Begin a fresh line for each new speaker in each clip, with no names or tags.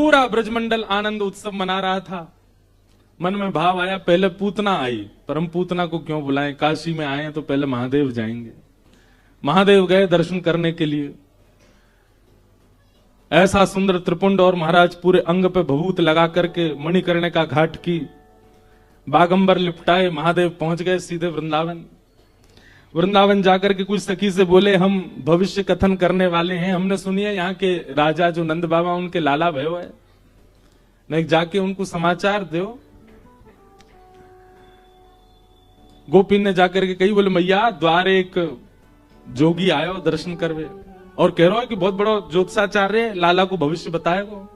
पूरा ब्रजमंडल आनंद उत्सव मना रहा था। मन में भाव आया, पहले पूतना आई, पर हम पूतना को क्यों बुलाएं, काशी में आए हैं तो पहले महादेव जाएंगे। महादेव गए दर्शन करने के लिए। ऐसा सुंदर त्रिपुंड, और महाराज पूरे अंग पे भभूत लगा करके मणिकर्णिका घाट की बागंबर लिपटाए महादेव पहुंच गए सीधे वृंदावन। वृंदावन जाकर के कुछ सखी से बोले, हम भविष्य कथन करने वाले हैं, हमने सुनी है यहाँ के राजा जो नंद बाबा उनके लाला भयो है, नहीं जाके उनको समाचार दो। गोपी ने जाकर के कही, बोले मैया द्वार एक जोगी आयो दर्शन करवे, और कह रहा है कि बहुत बड़ा ज्योतिषाचार्य लाला को भविष्य बताएगा।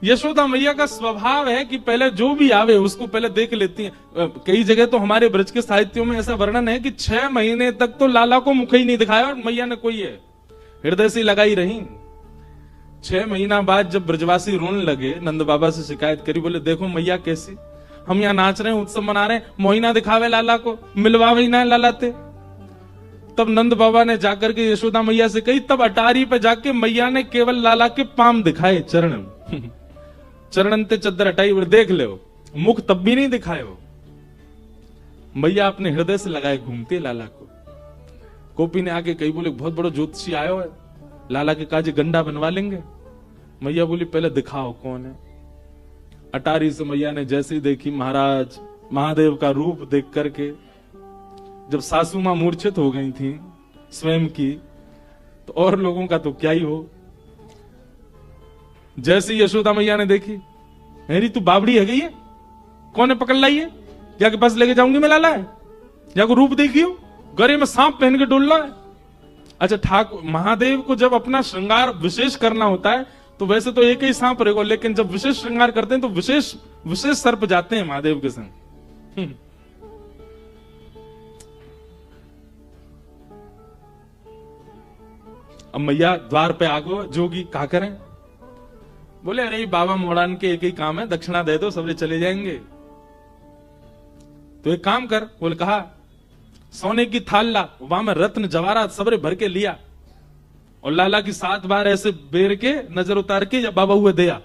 यशोदा मैया का स्वभाव है कि पहले जो भी आवे उसको पहले देख लेती हैं। कई जगह तो हमारे ब्रज के साहित्यों में ऐसा वर्णन है कि 6 महीने तक तो लाला को मुख ही नहीं दिखाया, और मैया ने कोई है हृदय से लगाई रही। 6 महीना बाद जब ब्रजवासी रोने लगे, नंद बाबा से शिकायत करी, बोले देखो मैया कैसी, हम यहाँ नाच रहे हैं, उत्सव मना रहे हैं, मोहिना दिखावे लाला को, मिलवावे ना लालाते। तब नंद बाबा ने जाकर के यशोदा मैया से कही, तब अटारी पे जाके मैया ने केवल लाला के पाम दिखाए, चरण चरणंते चद्दर हटाई, देख ले, मुख तब भी नहीं दिखाए हो। मैया अपने हृदय से लगाए घूमते लाला को। गोपी ने आके कही, बोले बहुत बड़ो ज्योतिषी आयो है, लाला के काज गंडा बनवा लेंगे। मैया बोली पहले दिखाओ कौन है। अटारी से मैया ने जैसी देखी महाराज महादेव का रूप देख करके, जब सासू मां मूर्छित हो गई थी स्वयं की, तो और लोगों का तो क्या ही हो। जैसी यशोदा मैया ने देखी, मेरी तू बाबड़ी है गई है, कौन है पकड़ लाई है, जाके पास लेके जाऊंगी मैं लाला है, जाको रूप देखियो, गले में सांप पहन के डोल रहा है। अच्छा ठाकुर महादेव को जब अपना श्रृंगार विशेष करना होता है तो वैसे तो एक ही सांप रहेगा, लेकिन जब विशेष श्रृंगार करते हैं तो विशेष सर्प जाते हैं महादेव के संग। अब मैया द्वार पे आगो, जोगी क्या करें। बोले अरे बाबा मोड़ान के एक ही काम है, दक्षिणा दे दो सबरे चले जाएंगे। तो एक काम कर, बोले कहा सोने की थाल ला, वहां में रत्न जवाहरात सबरे भर के लिया, और लाला की 7 बार ऐसे बेर के नजर उतार के, या बाबा हुए दिया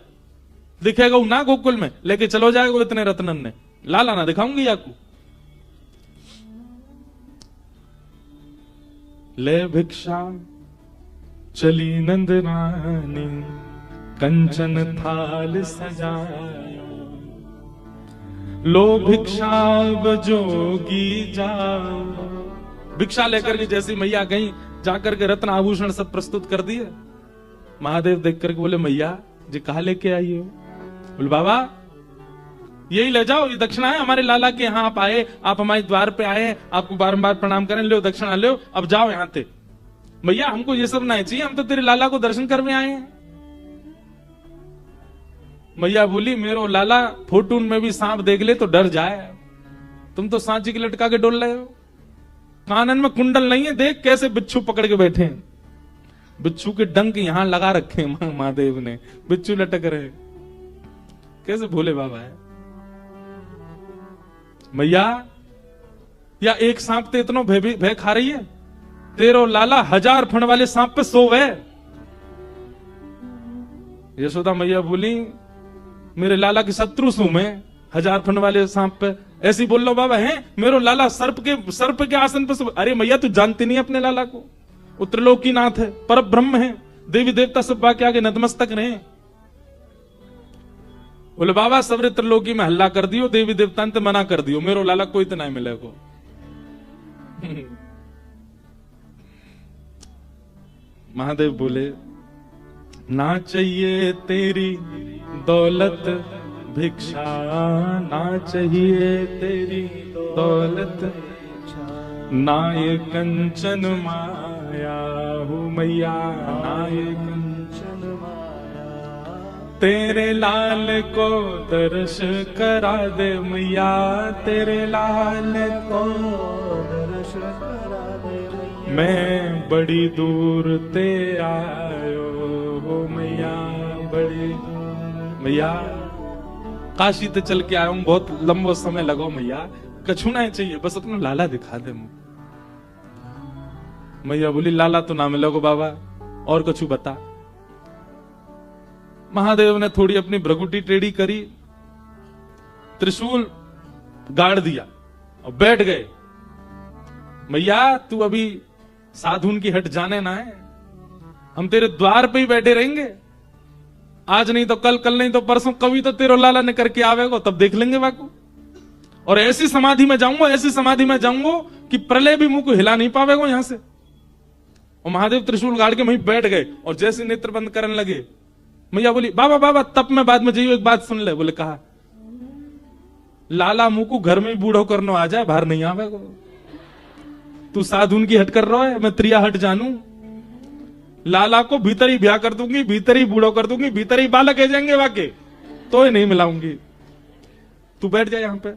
दिखेगा ना गोकुल में, लेके चलो जाएगा इतने रत्नन ने, लाला ना दिखाऊंगी आपको। ले भिक्षा चली नंद रानी, कंचन थाल सजाया, लो भिक्षा जोगी जाओ। भिक्षा लेकर के जैसी मैया गई, जाकर के रत्न आभूषण सब प्रस्तुत कर दिए। महादेव देख करके बोले मैया जी कहा लेके आई हो। बोले बाबा यही ले जाओ, ये दक्षिणा है हमारे लाला के यहाँ, आप आए, आप हमारे द्वार पे आए, आपको बारंबार प्रणाम करें, लो दक्षिणा लो, अब जाओ यहाँ से। भैया हमको ये सब नहीं चाहिए, हम तो तेरे लाला को दर्शन करने आए हैं। मैया बोली मेरो लाला फोटून में भी सांप देख ले तो डर जाए, तुम तो सांची की लटका के डोल रहे हो, कानन में कुंडल नहीं है, देख कैसे बिच्छू पकड़ के बैठे हैं, बिच्छू के डंक यहां लगा रखे हैं महादेव ने, बिच्छू लटक रहे, कैसे भोले बाबा है। मैया या एक सांप ते इतना भय खा रही है, तेरो लाला 1000 फण वाले सांप पे सोवे। यशोदा मैया बोली मेरे लाला के शत्रु सू मैं, 1000 फण वाले सांप पे ऐसी बोल लो बाबा है, मेरो लाला सर्प के आसन पे सो। अरे मैया तू जानती नहीं अपने लाला को, उत्तरलोकी नाथ है, पर ब्रह्म है, देवी देवता सब बाकी आगे नतमस्तक रहे। बोले बाबा सबरे त्रिलोकी में हल्ला कर दियो, देवी देवता ने मना कर दियो, मेरो लाला कोई तो नहीं मिले को। महादेव बोले ना चाहिए तेरी दौलत भिक्षा, ना चाहिए तेरी दौलत, ना ये कंचन माया हो मैया, ना ये कंचन माया, तेरे लाल को दर्श करा दे मैया, तेरे लाल को दर्श करा दे मैया, मैं बड़ी दूर ते आयो हो मैया, बड़ी मैया काशी ते चल के आया हूं, बहुत लंबा समय लगो मैया, कछु नहीं चाहिए, बस अपना लाला दिखा दे। मैया बोली लाला तो ना मिलोगे बाबा, और कछु बता। महादेव ने थोड़ी अपनी भ्रगुटी टेढ़ी करी, त्रिशूल गाड़ दिया और बैठ गए। मैया तू अभी साधुन की हट जाने ना है, हम तेरे द्वार पे ही बैठे रहेंगे, आज नहीं तो कल, कल नहीं तो परसों, कभी तो तेरो लाला ने करके आवेगो, तब देख लेंगे बाकू। और ऐसी समाधि में जाऊंगा, ऐसी समाधि में जाऊंगा कि प्रलय भी मुंह को हिला नहीं पावेगो यहां से। और महादेव त्रिशूल गाड़ के वहीं बैठ गए और जैसे नेत्र बंद करने लगे, मैया बोली बाबा बाबा तब मैं बाद में जाइयो, एक बात सुन ले। बोले कहा, लाला मुंह को घर में बूढ़ो करनो आ जाए, बाहर नहीं आवेगो। तू साधुन की हट कर रहा है, मैं त्रिया हट जानू। लाला को भीतर ही ब्याह कर दूंगी, भीतर ही बूढ़ो कर दूंगी, भीतर ही बालक है जाएंगे वाके, तो ही नहीं मिलाऊंगी। तू बैठ जाए यहां पे।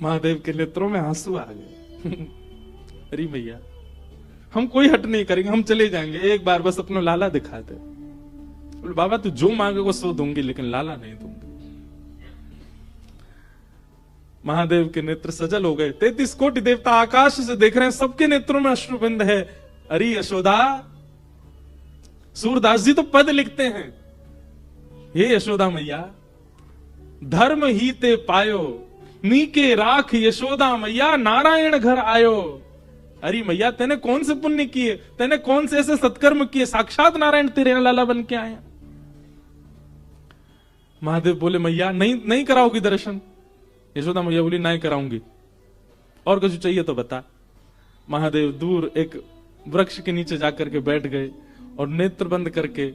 महादेव के नेत्रों में आंसू आ गए। अरे भैया हम कोई हट नहीं करेंगे, हम चले जाएंगे, एक बार बस अपना लाला दिखा दे। बोले बाबा तू जो मांगेगा सो दूंगी, लेकिन लाला नहीं दूंगी। महादेव के नेत्र सजल हो गए। 33 कोटि देवता आकाश से देख रहे हैं, सबके नेत्रों में अश्रुबिंद है। अरे यशोदा, सूरदास जी तो पद लिखते हैं, हे यशोदा मैया धर्म ही ते पायो, नीके राख यशोदा मैया नारायण घर आयो। अरे मैया तेने कौन से पुण्य किए, तेने कौन से ऐसे सत्कर्म किए, साक्षात नारायण तेरे यहां लाला बन के आए। महादेव बोले मैया नहीं कराओगी दर्शन। यशोदा मैया बोली नहीं कराऊंगी, और कुछ चाहिए तो बता। महादेव दूर एक वृक्ष के नीचे जाकर के बैठ गए और नेत्र बंद करके,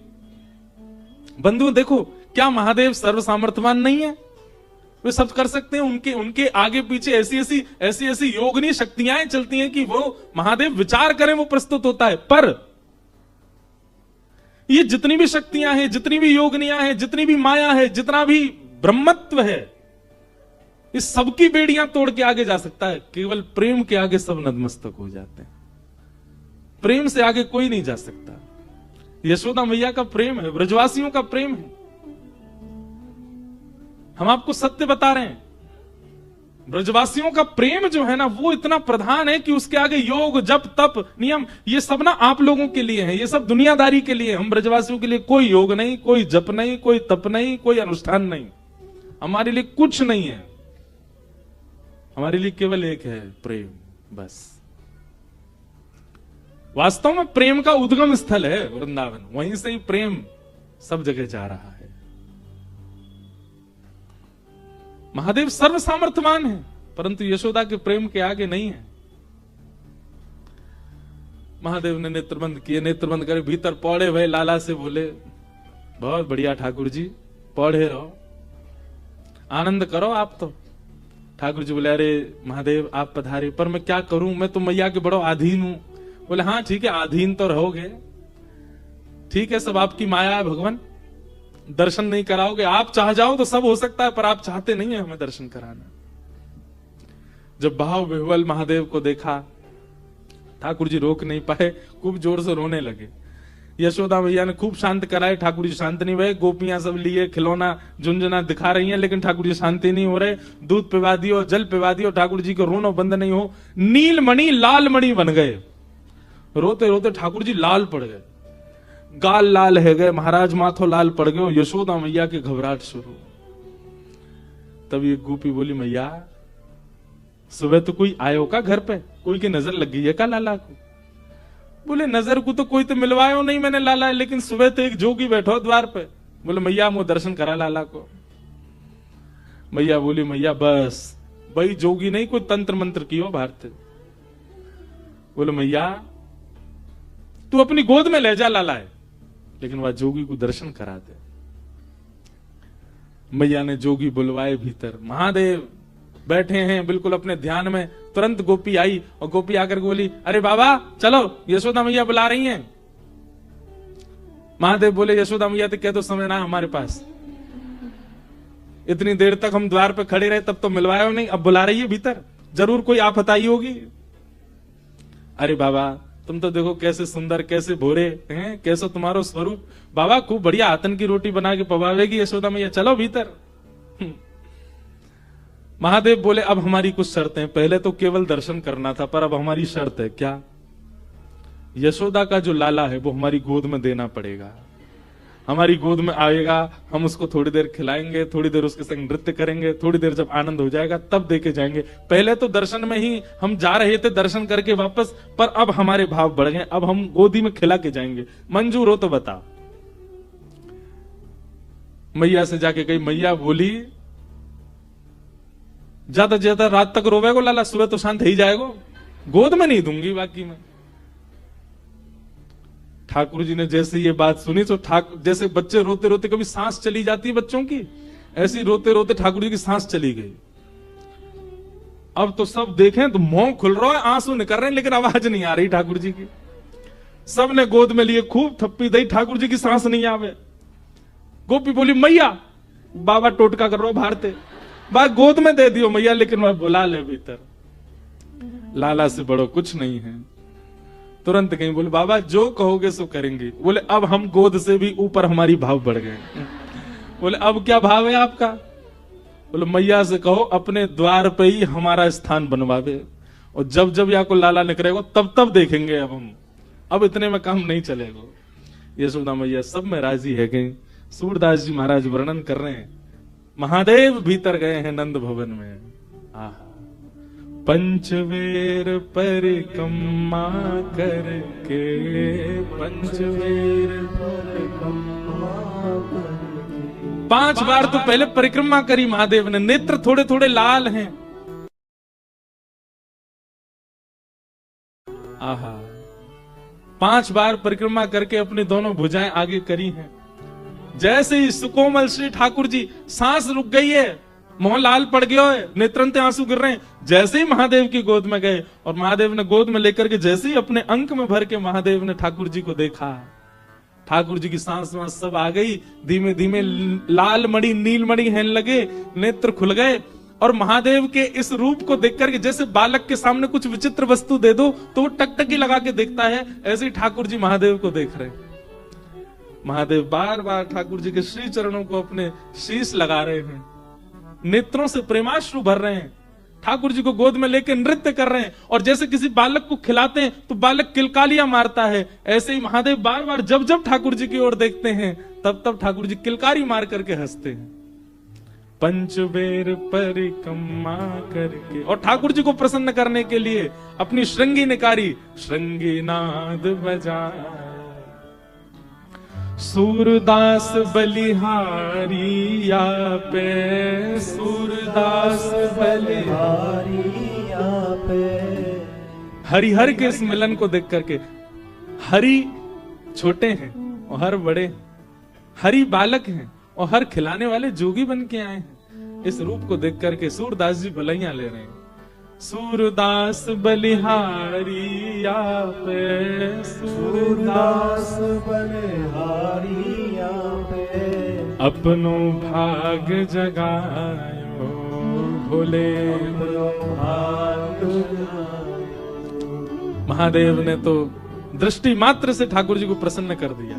बंधु देखो क्या महादेव सर्व सामर्थ्यवान नहीं है, वे सब कर सकते हैं। उनके आगे पीछे ऐसी योगनी शक्तियां चलती हैं कि वो महादेव विचार करें वो प्रस्तुत होता है। पर ये जितनी भी शक्तियां हैं, जितनी भी योगनियां हैं, जितनी भी माया है, जितना भी ब्रह्मत्व है, इस सबकी बेड़ियां तोड़ के आगे जा सकता है। केवल प्रेम के आगे सब नतमस्तक हो जाते हैं। प्रेम से आगे कोई नहीं जा सकता। यशोदा मैया का प्रेम है, ब्रजवासियों का प्रेम है। हम आपको सत्य बता रहे हैं, ब्रजवासियों का प्रेम जो है ना वो इतना प्रधान है कि उसके आगे योग जप तप नियम ये सब ना आप लोगों के लिए है, ये सब दुनियादारी के लिए। हम ब्रजवासियों के लिए कोई योग नहीं, कोई जप नहीं, कोई तप नहीं, कोई अनुष्ठान नहीं, हमारे लिए कुछ नहीं है। हमारे लिए केवल एक है प्रेम, बस। वास्तव में प्रेम का उद्गम स्थल है वृंदावन, वहीं से ही प्रेम सब जगह जा रहा है। महादेव सर्व सामर्थ्यवान है, परंतु यशोदा के प्रेम के आगे नहीं है। महादेव ने नेत्र बंद किए, नेत्र बंद करे भीतर पौड़े हुए लाला से बोले, बहुत बढ़िया ठाकुर जी, पौड़े रहो, आनंद करो आप तो। ठाकुर जी बोले, अरे महादेव आप पधारे, पर मैं क्या करूं, मैं तो मैया के बड़ो अधीन हूं। बोले हाँ ठीक है, अधीन तो रहोगे, ठीक है, सब आपकी माया है भगवान, दर्शन नहीं कराओगे। आप चाह जाओ तो सब हो सकता है, पर आप चाहते नहीं है हमें दर्शन कराना। जब भाव विह्वल महादेव को देखा, ठाकुर जी रोक नहीं पाए, खूब जोर से रोने लगे। यशोदा मैया ने खूब शांत कराए, ठाकुर जी शांत नहीं हुए। गोपियां सब लिए खिलौना झुंझुना दिखा रही हैं, लेकिन ठाकुर जी शांति नहीं हो रहे। दूध पिवा दियो, जल पिवा दियो, ठाकुर जी को रोना बंद नहीं हो। नीलमणि लाल मणि बन गए, रोते रोते ठाकुर जी लाल पड़ गए, गाल लाल है गए, महाराज माथो लाल पड़ गए। यशोदा मैया के घबराहट शुरू। तब ये गोपी बोली, मैया सुबह तो कोई आयो का घर पे, कोई की नजर लग गई है का लाला को? बोले नजर को तो कोई तो मिलवायो नहीं मैंने लाला, लेकिन सुबह तो एक जोगी बैठो द्वार पे। बोले मैया मुझे दर्शन करा लाला को। मैया बोली, मैया बस भाई जोगी नहीं, कोई तंत्र मंत्र की हो भारत। बोले मैया तू अपनी गोद में ले जा लाला है, लेकिन वह जोगी को दर्शन करा दे। मैया ने जोगी बुलवाए भीतर, महादेव बैठे हैं बिल्कुल अपने ध्यान में। तुरंत गोपी आई और गोपी आकर बोली, अरे बाबा चलो यशोदा मैया बुला रही हैं। महादेव बोले, यशोदा मैया तो कह तो समय ना हमारे पास, इतनी देर तक हम द्वार पे खड़े रहे तब तो मिलवाया नहीं, अब बुला रही है भीतर, जरूर कोई आफत आई होगी। अरे बाबा तुम तो देखो कैसे सुंदर, कैसे भोरे हैं, कैसे तुम्हारो स्वरूप। बाबा खूब बढ़िया आतन की रोटी बना के पवावेगी यशोदा मैया, चलो भीतर। महादेव बोले, अब हमारी कुछ शर्तें, पहले तो केवल दर्शन करना था, पर अब हमारी शर्त है। क्या? यशोदा का जो लाला है वो हमारी गोद में देना पड़ेगा। हमारी गोद में आएगा, हम उसको थोड़ी देर खिलाएंगे, थोड़ी देर उसके संग नृत्य करेंगे, थोड़ी देर जब आनंद हो जाएगा तब देके जाएंगे। पहले तो दर्शन में ही हम जा रहे थे, दर्शन करके वापस, पर अब हमारे भाव बढ़ गए, अब हम गोदी में खिला के जाएंगे। मंजूर हो तो बता। मैया से जाके कही, मैया बोली ज्यादा ज्यादा रात तक रोवेगो लाला, सुबह तो शांत ही जाएगो, गोद में नहीं दूंगी बाकी में। ठाकुर जी ने जैसे ये बात सुनी तो जैसे बच्चे रोते रोते कभी सांस चली जाती है बच्चों की, ऐसी रोते रोते ठाकुर जी की सांस चली गई। अब तो सब देखें तो मुंह खुल रहा है, आंसू निकल रहे हैं, लेकिन आवाज नहीं आ रही ठाकुर जी की। सब ने गोद में लिए, खूब थप्पी दी, ठाकुर जी की सांस नहीं आवे। गोपी बोली, मैया बाबा टोटका कर रहा भारते, बात गोद में दे दियो मैया, लेकिन वह बुला ले भीतर, लाला से बड़ो कुछ नहीं है। तुरंत कहीं बोले, बाबा जो कहोगे सो करेंगे। बोले अब हम गोद से भी ऊपर हमारी भाव बढ़ गए। बोले अब क्या भाव है आपका? बोले मैया से कहो अपने द्वार पे ही हमारा स्थान बनवावे, और जब जब या को लाला निकलेगा तब तब देखेंगे अब हम, अब इतने में काम नहीं चलेगा। यशोदा मैया सब में राजी है गई। सूरदास जी महाराज वर्णन कर रहे हैं, महादेव भीतर गए हैं नंद भवन में। आहा, पंचवेर परिक्रमा करके, पंचवेर परिक्रमा करके 5 बार तो पहले परिक्रमा करी महादेव ने, नेत्र थोड़े थोड़े लाल हैं। आहा, 5 बार परिक्रमा करके अपनी दोनों भुजाएं आगे करी हैं। जैसे ही सुकोमल श्री ठाकुर जी, सांस रुक गई है, मोहन लाल पड़ गया है, नेत्रंते आंसू गिर रहे हैं, जैसे ही महादेव की गोद में गए और महादेव ने गोद में लेकर के जैसे ही अपने अंक में भर के महादेव ने ठाकुर जी को देखा, ठाकुर जी की सांस वांस सब आ गई, धीमे धीमे लाल मणि नील मणि हेन लगे, नेत्र खुल गए, और महादेव के इस रूप को देख करके जैसे बालक के सामने कुछ विचित्र वस्तु दे दो तो वो टकटकी लगा के देखता है, ऐसे ही ठाकुर जी महादेव को देख रहे हैं। महादेव बार बार ठाकुर जी के श्री चरणों को अपने शीश लगा रहे हैं, नेत्रों से प्रेमाश्रु भर रहे हैं, ठाकुर जी को गोद में लेकर नृत्य कर रहे हैं, और जैसे किसी बालक को खिलाते हैं तो बालक किलकालियां मारता है, ऐसे ही महादेव बार बार जब जब ठाकुर जी की ओर देखते हैं तब तब ठाकुर जी किलकारी मार करके हंसते हैं। पंचबेर परिक्रमा करके, और ठाकुर जी को प्रसन्न करने के लिए अपनी श्रृंगी निकारी, श्रृंगी नाद बजाए, सूरदास बलिहारी या पे, सूरदास बलिहारी या पे। हरिहर के इस मिलन को देख करके, हरि छोटे हैं और हर बड़े, हरि बालक हैं और हर खिलाने वाले जोगी बन के आए हैं। इस रूप को देख करके सूरदास जी भलाइयां ले रहे हैं। सूरदास बलिहारी या पे, सूरदास बलिहारी या पे, अपनो भाग जगायो भोले, भाग महादेव ने तो दृष्टि मात्र से ठाकुर जी को प्रसन्न कर दिया।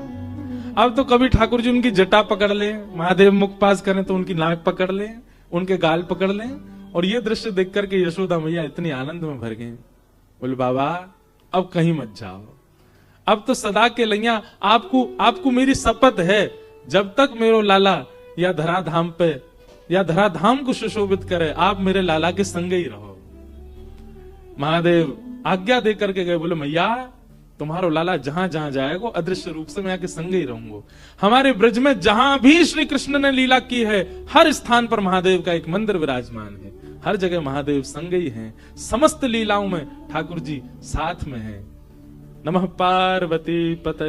अब तो कभी ठाकुर जी उनकी जटा पकड़ ले, महादेव मुख पास करें तो उनकी नाक पकड़ ले, उनके गाल पकड़ ले, और ये दृश्य देख करके यशोदा मैया इतनी आनंद में भर गई। बोले बाबा अब कहीं मत जाओ, अब तो सदा के लैया आपको मेरी शपथ है, जब तक मेरो लाला या धराधाम पे या धराधाम को सुशोभित करे, आप मेरे लाला के संग ही रहो। महादेव आज्ञा दे करके गए, बोले मैया तुम्हारो लाला जहां जहां जाएगा अदृश्य रूप से मैं आके संग ही रहूंगा। हमारे ब्रज में जहां भी श्री कृष्ण ने लीला की है, हर स्थान पर महादेव का एक मंदिर विराजमान है, हर जगह महादेव संग ही हैं, समस्त लीलाओं में ठाकुर जी साथ में हैं। नमः पार्वती पते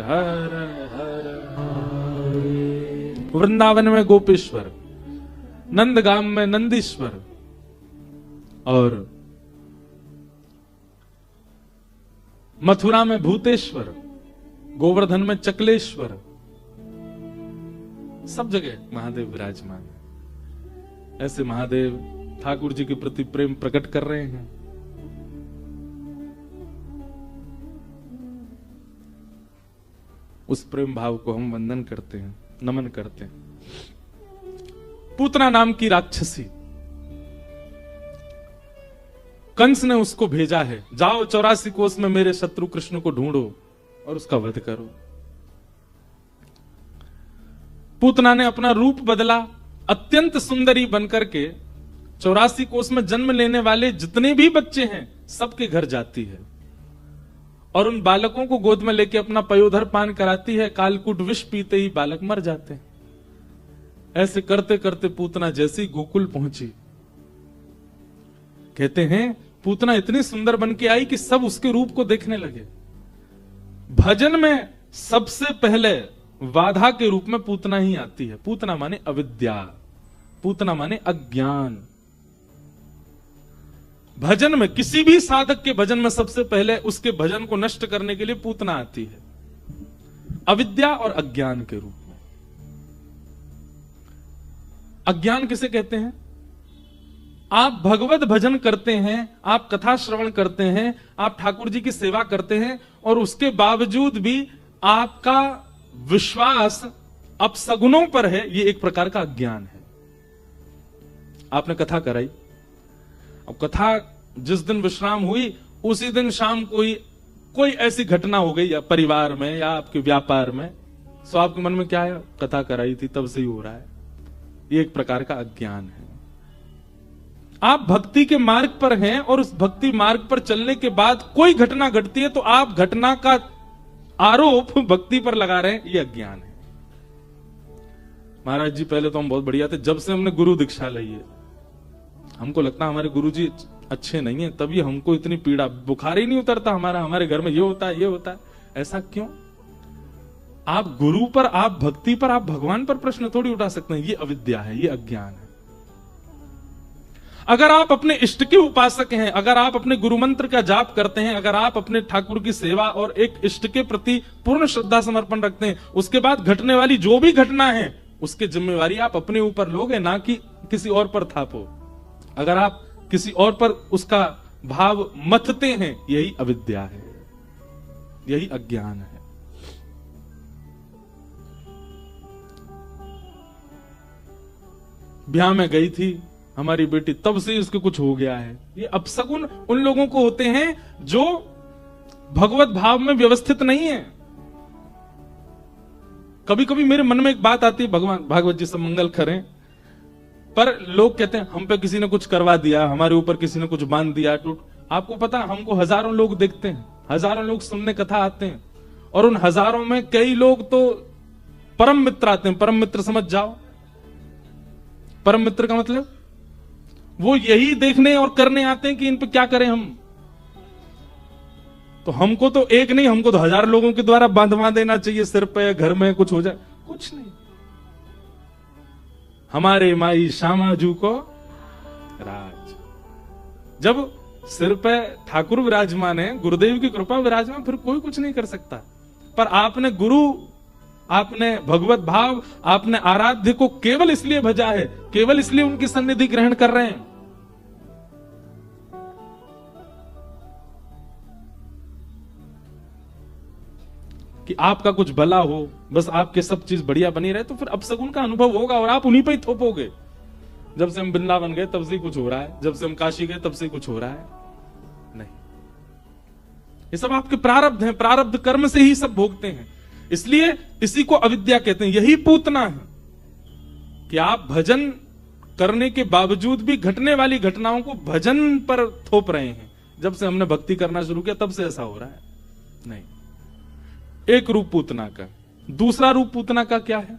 हर हर। वृंदावन में गोपेश्वर, नंदगाम में नंदीश्वर, और मथुरा में भूतेश्वर, गोवर्धन में चकलेश्वर, सब जगह महादेव विराजमान है। ऐसे महादेव ठाकुर जी के प्रति प्रेम प्रकट कर रहे हैं। उस प्रेम भाव को हम वंदन करते हैं, नमन करते हैं। पूतना नाम की राक्षसी, कंस ने उसको भेजा है, जाओ 84 कोस में मेरे शत्रु कृष्ण को ढूंढो और उसका वध करो। पूतना ने अपना रूप बदला, अत्यंत सुंदरी बनकर के 84 कोष में जन्म लेने वाले जितने भी बच्चे हैं सबके घर जाती है और उन बालकों को गोद में लेके अपना पयोधर पान कराती है। कालकूट विष पीते ही बालक मर जाते हैं। ऐसे करते करते पूतना जैसी गोकुल पहुंची, कहते हैं पूतना इतनी सुंदर बन के आई कि सब उसके रूप को देखने लगे। भजन में सबसे पहले बाधा के रूप में पूतना ही आती है। पूतना माने अविद्या, पूतना माने अज्ञान। भजन में, किसी भी साधक के भजन में सबसे पहले उसके भजन को नष्ट करने के लिए पूतना आती है, अविद्या और अज्ञान के रूप में। अज्ञान किसे कहते हैं? आप भगवत भजन करते हैं, आप कथा श्रवण करते हैं, आप ठाकुर जी की सेवा करते हैं और उसके बावजूद भी आपका विश्वास अपसगुनों पर है, ये एक प्रकार का अज्ञान है। आपने कथा कराई, अब कथा जिस दिन विश्राम हुई उसी दिन शाम कोई ऐसी घटना हो गई या परिवार में या आपके व्यापार में, तो आपके मन में क्या है? कथा कराई थी तब से ही हो रहा है। ये एक प्रकार का अज्ञान है। आप भक्ति के मार्ग पर हैं और उस भक्ति मार्ग पर चलने के बाद कोई घटना घटती है तो आप घटना का आरोप भक्ति पर लगा रहे हैं, ये अज्ञान है। महाराज जी पहले तो हम बहुत बढ़िया थे, जब से हमने गुरु दीक्षा ली है हमको लगता है हमारे गुरु जी अच्छे नहीं है, तभी हमको इतनी पीड़ा, बुखार ही नहीं उतरता हमारे घर में ये होता है। ऐसा क्यों? आप गुरु पर, आप भक्ति पर, आप भगवान पर प्रश्न थोड़ी उठा सकते हैं। ये अविद्या है, ये अज्ञान है। अगर आप अपने इष्ट के उपासक हैं, अगर आप अपने गुरु मंत्र का जाप करते हैं, अगर आप अपने ठाकुर की सेवा और एक इष्ट के प्रति पूर्ण श्रद्धा समर्पण रखते हैं, उसके बाद घटने वाली जो भी घटना है उसकी जिम्मेवारी आप अपने ऊपर लोगे, ना कि किसी और पर थापो। अगर आप किसी और पर उसका भाव मथते हैं, यही अविद्या है, यही अज्ञान है। ब्याह में गई थी हमारी बेटी, तब से इसको कुछ हो गया है। ये अपशगुन उन लोगों को होते हैं जो भगवत भाव में व्यवस्थित नहीं है। कभी कभी मेरे मन में एक बात आती है, भगवान भागवत जी सब मंगल करें, पर लोग कहते हैं हम पे किसी ने कुछ करवा दिया, हमारे ऊपर किसी ने कुछ बांध दिया टूट। आपको पता है हमको हजारों लोग देखते हैं, हजारों लोग सुनने कथा आते हैं और उन हजारों में कई लोग तो परम मित्र आते हैं। परम मित्र समझ जाओ, परम मित्र का मतलब वो यही देखने और करने आते हैं कि इन पे क्या करें हम। तो हमको तो एक नहीं, हमको तो 1000 लोगों के द्वारा बांधवा देना चाहिए सिर पे, घर में कुछ हो जाए। कुछ नहीं, हमारे माई श्यामाजू को राज। जब सिर पे ठाकुर विराजमान है, गुरुदेव की कृपा विराजमान, फिर कोई कुछ नहीं कर सकता। पर आपने गुरु, आपने भगवत भाव, आपने आराध्य को केवल इसलिए भजा है, केवल इसलिए उनकी सन्निधि ग्रहण कर रहे हैं कि आपका कुछ भला हो, बस आपके सब चीज बढ़िया बनी रहे, तो फिर अपशगुन का अनुभव होगा और आप उन्हीं पे ही थोपोगे। जब से हम वृंदावन गए तब से ही कुछ हो रहा है, जब से हम काशी गए तब से ही कुछ हो रहा है। नहीं, ये सब आपके प्रारब्ध हैं, प्रारब्ध कर्म से ही सब भोगते हैं। इसलिए इसी को अविद्या कहते हैं। यही पूतना है कि आप भजन करने के बावजूद भी घटने वाली घटनाओं को भजन पर थोप रहे हैं। जब से हमने भक्ति करना शुरू किया तब से ऐसा हो रहा है। नहीं, एक रूप पूतना का। दूसरा रूप पूतना का क्या है?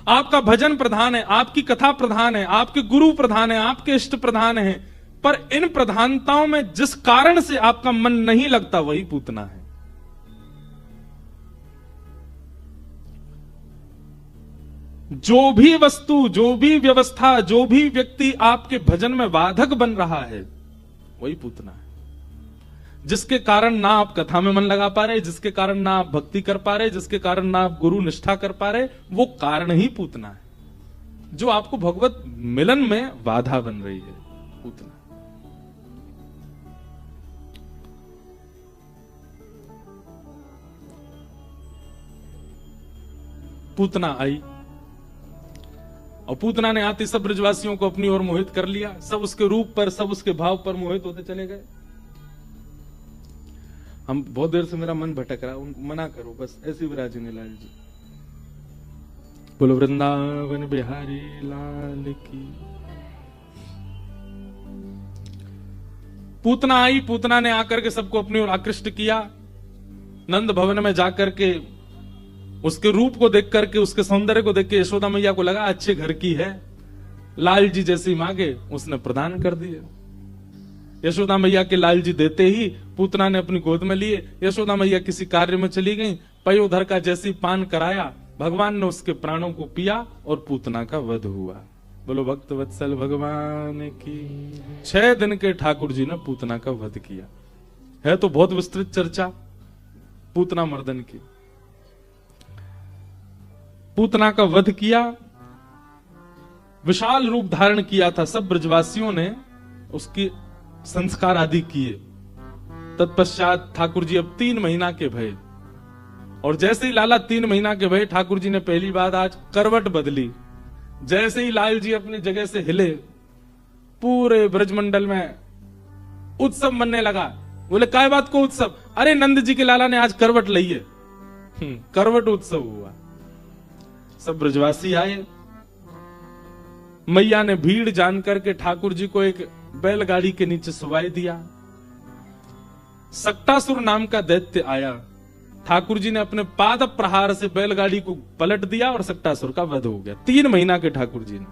आपका भजन प्रधान है, आपकी कथा प्रधान है, आपके गुरु प्रधान है, आपके इष्ट प्रधान है, पर इन प्रधानताओं में जिस कारण से आपका मन नहीं लगता वही पूतना है। जो भी वस्तु, जो भी व्यवस्था, जो भी व्यक्ति आपके भजन में बाधक बन रहा है वही पूतना है। जिसके कारण ना आप कथा में मन लगा पा रहे, जिसके कारण ना आप भक्ति कर पा रहे, जिसके कारण ना आप गुरु निष्ठा कर पा रहे, वो कारण ही पूतना है, जो आपको भगवत मिलन में बाधा बन रही है। पूतना पूतना आई और पूतना ने आते सब ब्रजवासियों को अपनी ओर मोहित कर लिया। सब उसके रूप पर, सब उसके भाव पर मोहित होते चले गए। हम बहुत देर से, मेरा मन भटक रहा है, उनको मना करो बस, ऐसे विराजने लाल जी। बोलो वृंदावन बिहारी लाल की। पूतना आई, पूतना ने आकर के सबको अपनी ओर आकृष्ट किया। नंद भवन में जाकर के उसके रूप को देख करके, उसके सौंदर्य को देख के यशोदा मैया को लगा अच्छे घर की है, लाल जी जैसी मांगे उसने प्रदान कर दिए। यशोदा मैया के लाल जी देते ही पूतना ने अपनी गोद में लिए। यशोदा मैया किसी कार्य में चली गई, पयोधर का जैसी पान कराया, भगवान ने उसके प्राणों को पिया और पूतना का वध हुआ। बोलो भक्त वत्सल भगवान की। 6 दिन के ठाकुर जी ने पूतना का वध किया। है तो बहुत विस्तृत चर्चा पूतना मर्दन की। पूतना का वध किया, विशाल रूप धारण किया था। सब ब्रजवासियों ने उसकी संस्कार आदि किए। तत्पश्चात ठाकुर जी अब 3 महीना के भये, और जैसे ही लाला 3 महीना के भये, ठाकुर जी ने पहली बात आज करवट बदली। जैसे ही लाल जी अपनी जगह से हिले, पूरे ब्रजमंडल में उत्सव मनने लगा। बोले काय बात को उत्सव? अरे नंद जी के लाला ने आज करवट ली है। करवट उत्सव हुआ। सब ब्रजवासी आए। मैया ने भीड़ जान करके ठाकुर जी को एक बैलगाड़ी के नीचे सुवाई दिया। सक्टासुर नाम का दैत्य आया। ठाकुर जी ने अपने पाद प्रहार से बैलगाड़ी को पलट दिया और सक्टासुर का वध हो गया। 3 महीना के ठाकुर जी ने।